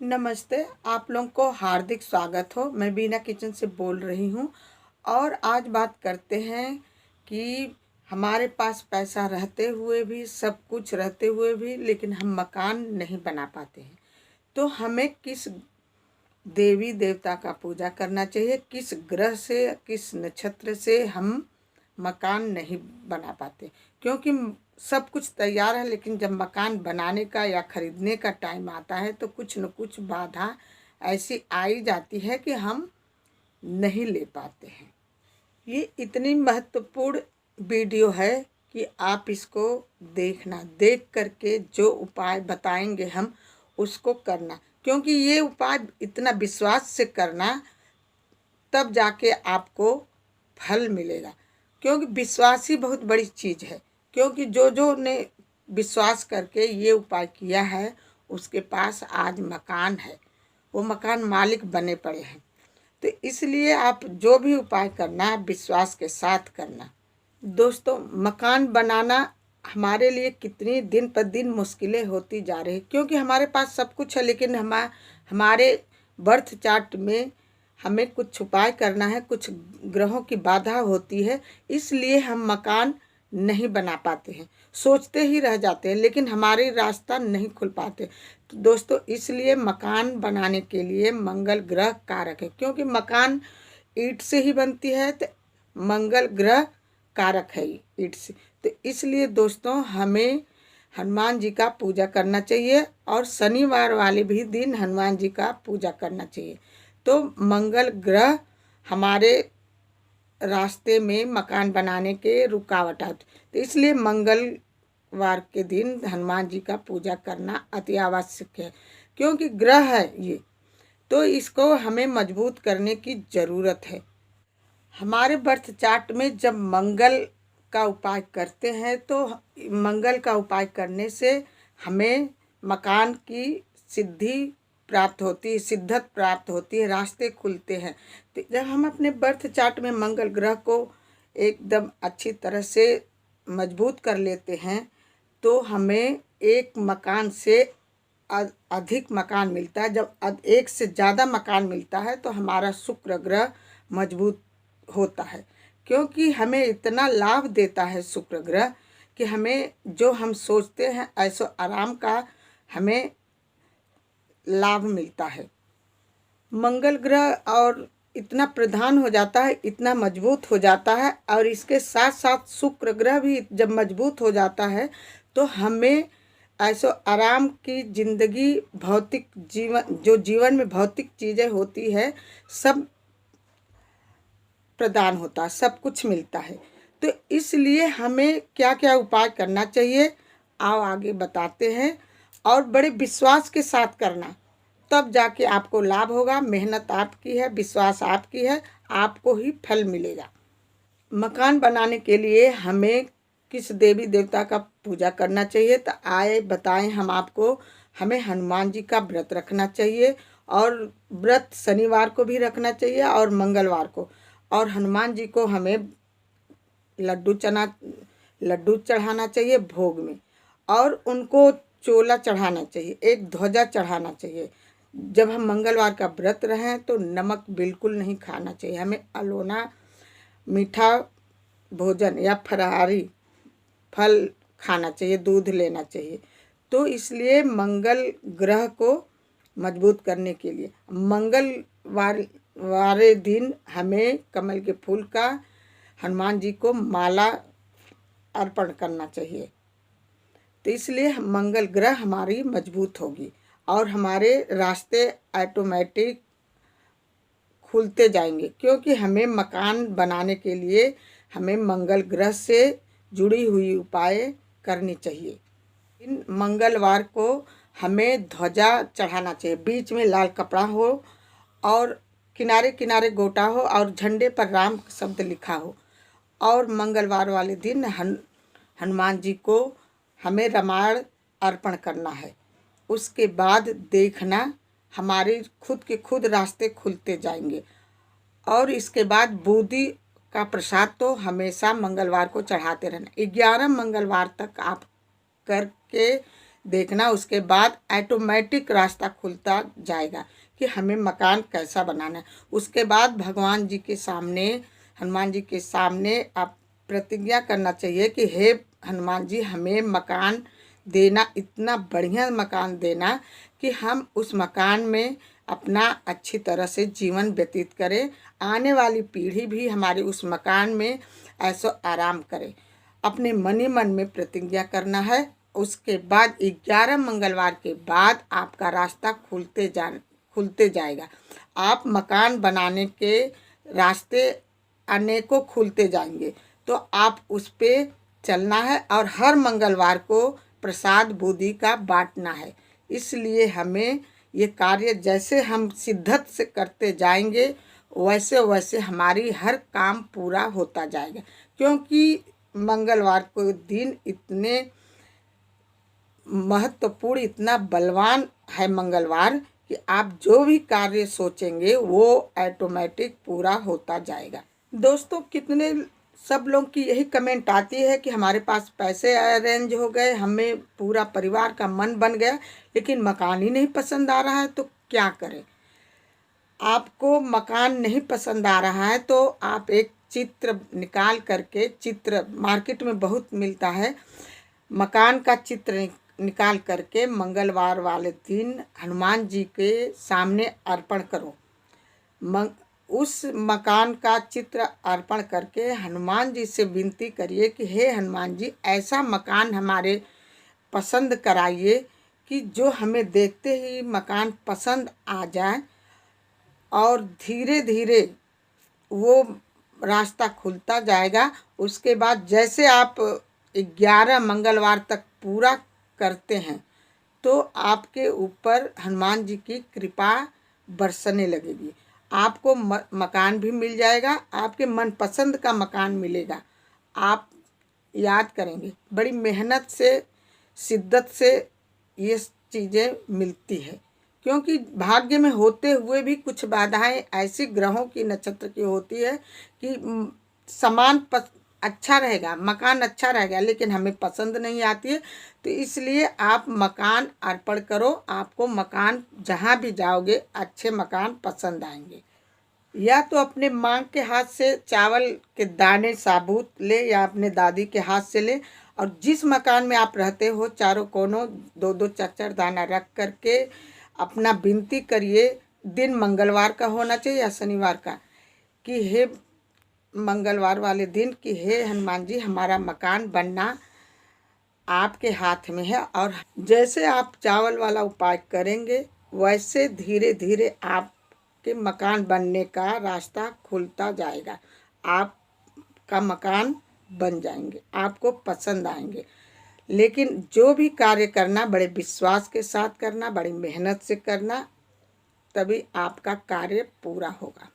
नमस्ते। आप लोगों को हार्दिक स्वागत हो। मैं बीना किचन से बोल रही हूँ और आज बात करते हैं कि हमारे पास पैसा रहते हुए भी, सब कुछ रहते हुए भी, लेकिन हम मकान नहीं बना पाते हैं। तो हमें किस देवी देवता का पूजा करना चाहिए, किस ग्रह से, किस नक्षत्र से हम मकान नहीं बना पाते? क्योंकि सब कुछ तैयार है, लेकिन जब मकान बनाने का या खरीदने का टाइम आता है तो कुछ न कुछ बाधा ऐसी आई जाती है कि हम नहीं ले पाते हैं। ये इतनी महत्वपूर्ण वीडियो है कि आप इसको देखना, देख करके जो उपाय बताएंगे हम उसको करना, क्योंकि ये उपाय इतना विश्वास से करना, तब जाके आपको फल मिलेगा। क्योंकि विश्वास ही बहुत बड़ी चीज़ है। क्योंकि जो ने विश्वास करके ये उपाय किया है उसके पास आज मकान है, वो मकान मालिक बने पड़े हैं। तो इसलिए आप जो भी उपाय करना है विश्वास के साथ करना। दोस्तों, मकान बनाना हमारे लिए कितनी दिन पर दिन मुश्किलें होती जा रही है, क्योंकि हमारे पास सब कुछ है, लेकिन हमारे बर्थ चार्ट में हमें कुछ उपाय करना है, कुछ ग्रहों की बाधा होती है, इसलिए हम मकान नहीं बना पाते हैं। सोचते ही रह जाते हैं, लेकिन हमारी रास्ता नहीं खुल पाते। तो दोस्तों, इसलिए मकान बनाने के लिए मंगल ग्रह कारक है, क्योंकि मकान ईंट से ही बनती है, तो मंगल ग्रह कारक है ईंट से। तो इसलिए दोस्तों, हमें हनुमान जी का पूजा करना चाहिए और शनिवार वाले भी दिन हनुमान जी का पूजा करना चाहिए। तो मंगल ग्रह हमारे रास्ते में मकान बनाने के रुकावट आती, तो इसलिए मंगलवार के दिन हनुमान जी का पूजा करना अति आवश्यक है, क्योंकि ग्रह है ये, तो इसको हमें मजबूत करने की ज़रूरत है। हमारे बर्थ चार्ट में जब मंगल का उपाय करते हैं तो मंगल का उपाय करने से हमें मकान की सिद्धि प्राप्त होती है, सिद्धत प्राप्त होती है, रास्ते खुलते हैं। तो जब हम अपने बर्थ चार्ट में मंगल ग्रह को एकदम अच्छी तरह से मजबूत कर लेते हैं तो हमें एक मकान से अधिक मकान मिलता है। जब एक से ज़्यादा मकान मिलता है तो हमारा शुक्र ग्रह मजबूत होता है, क्योंकि हमें इतना लाभ देता है शुक्र ग्रह कि हमें जो हम सोचते हैं ऐसो आराम का हमें लाभ मिलता है। मंगल ग्रह और इतना प्रधान हो जाता है, इतना मजबूत हो जाता है, और इसके साथ साथ शुक्र ग्रह भी जब मजबूत हो जाता है तो हमें ऐसो आराम की ज़िंदगी, भौतिक जीवन, जो जीवन में भौतिक चीज़ें होती है सब प्रदान होता है, सब कुछ मिलता है। तो इसलिए हमें क्या क्या उपाय करना चाहिए आओ आगे बताते हैं, और बड़े विश्वास के साथ करना, तब जाके आपको लाभ होगा। मेहनत आपकी है, विश्वास आपकी है, आपको ही फल मिलेगा। मकान बनाने के लिए हमें किस देवी देवता का पूजा करना चाहिए, तो आए बताएं हम आपको। हमें हनुमान जी का व्रत रखना चाहिए, और व्रत शनिवार को भी रखना चाहिए और मंगलवार को। और हनुमान जी को हमें लड्डू चढ़ाना चाहिए भोग में, और उनको चोला चढ़ाना चाहिए, एक ध्वजा चढ़ाना चाहिए। जब हम मंगलवार का व्रत रहें तो नमक बिल्कुल नहीं खाना चाहिए। हमें अलोना, मीठा भोजन या फरारी फल खाना चाहिए, दूध लेना चाहिए। तो इसलिए मंगल ग्रह को मजबूत करने के लिए मंगलवार वाले दिन हमें कमल के फूल का हनुमान जी को माला अर्पण करना चाहिए। तो इसलिए मंगल ग्रह हमारी मजबूत होगी और हमारे रास्ते ऑटोमेटिक खुलते जाएंगे, क्योंकि हमें मकान बनाने के लिए हमें मंगल ग्रह से जुड़ी हुई उपाय करनी चाहिए। इन मंगलवार को हमें ध्वजा चढ़ाना चाहिए, बीच में लाल कपड़ा हो और किनारे किनारे गोटा हो और झंडे पर राम शब्द लिखा हो। और मंगलवार वाले दिन हनुमान जी को हमें रामायण अर्पण करना है। उसके बाद देखना हमारे खुद के खुद रास्ते खुलते जाएंगे। और इसके बाद बूंदी का प्रसाद तो हमेशा मंगलवार को चढ़ाते रहना। 11 मंगलवार तक आप करके देखना, उसके बाद ऑटोमेटिक रास्ता खुलता जाएगा कि हमें मकान कैसा बनाना है। उसके बाद भगवान जी के सामने, हनुमान जी के सामने आप प्रतिज्ञा करना चाहिए कि हे हनुमान जी, हमें मकान देना, इतना बढ़िया मकान देना कि हम उस मकान में अपना अच्छी तरह से जीवन व्यतीत करें, आने वाली पीढ़ी भी हमारे उस मकान में ऐसो आराम करे। अपने मन ही मन में प्रतिज्ञा करना है। उसके बाद 11 मंगलवार के बाद आपका रास्ता खुलते जाएगा। आप मकान बनाने के रास्ते अनेकों खुलते जाएंगे, तो आप उस पे चलना है और हर मंगलवार को प्रसाद बूंदी का बांटना है। इसलिए हमें ये कार्य जैसे हम शिद्दत से करते जाएंगे, वैसे वैसे हमारी हर काम पूरा होता जाएगा। क्योंकि मंगलवार को दिन इतने महत्वपूर्ण, इतना बलवान है मंगलवार कि आप जो भी कार्य सोचेंगे वो ऑटोमेटिक पूरा होता जाएगा। दोस्तों, कितने सब लोग की यही कमेंट आती है कि हमारे पास पैसे अरेंज हो गए, हमें पूरा परिवार का मन बन गया, लेकिन मकान ही नहीं पसंद आ रहा है, तो क्या करें। आपको मकान नहीं पसंद आ रहा है तो आप एक चित्र निकाल करके, चित्र मार्केट में बहुत मिलता है, मकान का चित्र निकाल करके मंगलवार वाले दिन हनुमान जी के सामने अर्पण करो। उस मकान का चित्र अर्पण करके हनुमान जी से विनती करिए कि हे हनुमान जी, ऐसा मकान हमारे पसंद कराइए कि जो हमें देखते ही मकान पसंद आ जाए और धीरे धीरे वो रास्ता खुलता जाएगा। उसके बाद जैसे आप 11 मंगलवार तक पूरा करते हैं तो आपके ऊपर हनुमान जी की कृपा बरसने लगेगी। आपको मकान भी मिल जाएगा, आपके मनपसंद का मकान मिलेगा। आप याद करेंगे, बड़ी मेहनत से, शिद्दत से ये चीज़ें मिलती है, क्योंकि भाग्य में होते हुए भी कुछ बाधाएं ऐसी ग्रहों की, नक्षत्र की होती है कि सामान अच्छा रहेगा, मकान अच्छा रहेगा, लेकिन हमें पसंद नहीं आती है। तो इसलिए आप मकान अर्पण करो, आपको मकान जहाँ भी जाओगे अच्छे मकान पसंद आएंगे। या तो अपने माँ के हाथ से चावल के दाने साबुत ले या अपने दादी के हाथ से ले, और जिस मकान में आप रहते हो चारों कोनों 2-2 4-4 दाना रख करके अपना विनती करिए। दिन मंगलवार का होना चाहिए या शनिवार का, कि हे मंगलवार वाले दिन कि हे हनुमान जी, हमारा मकान बनना आपके हाथ में है। और जैसे आप चावल वाला उपाय करेंगे वैसे धीरे धीरे आपके मकान बनने का रास्ता खुलता जाएगा। आपका मकान बन जाएंगे, आपको पसंद आएंगे। लेकिन जो भी कार्य करना बड़े विश्वास के साथ करना, बड़ी मेहनत से करना, तभी आपका कार्य पूरा होगा।